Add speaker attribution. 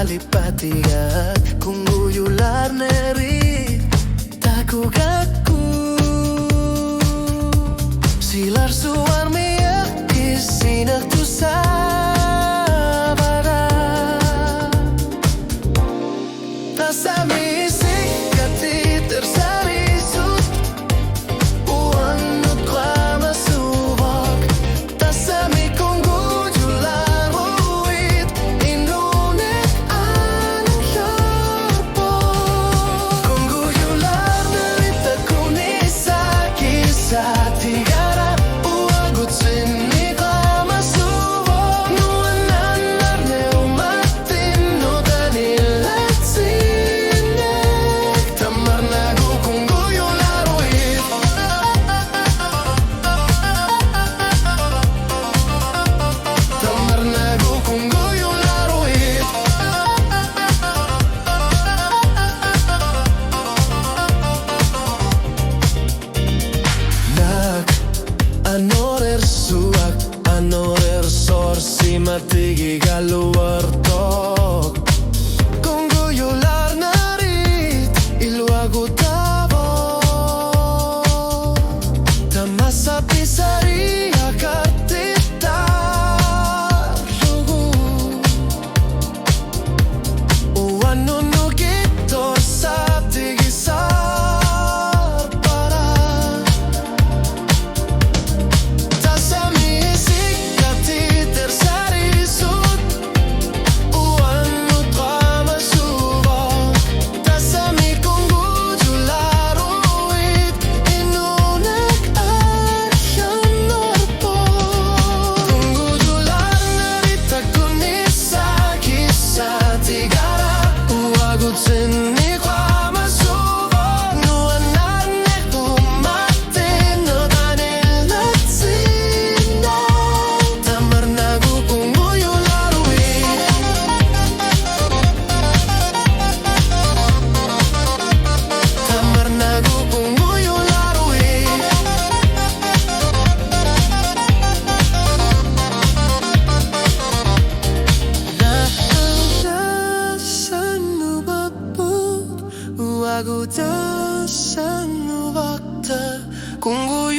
Speaker 1: palipatigat kung uyular neri takugaku silar suarmia isinak tu sabara tasami sikati tersarisut uanut klama subak tasami kunggujular uit indunek anak yarpo kunggujular nerita kunisa kisah tigara uagut sini klama subak nuanan arne umatin no danilat sinek tamarnagu kunggujular uit tamarnagu kunggujular uit nak anorer suak anorer sorsi matigi galuartok kunggujular narit iluagu tavo tamasa pisari akatitar lugu uanu nugitor satigi sarpara tasami sikati tersarisut uanu klama subak tasami kunggujular uit inunek arsyan narpo kunggujular nerita kunisa kisah tigara uagut sini klama subak nuananek umatin no danilat sinek tamarnagu kunggujular uit tamarnagu kunggujular uit Nahasanu babut uagu tasanu wakta kunggu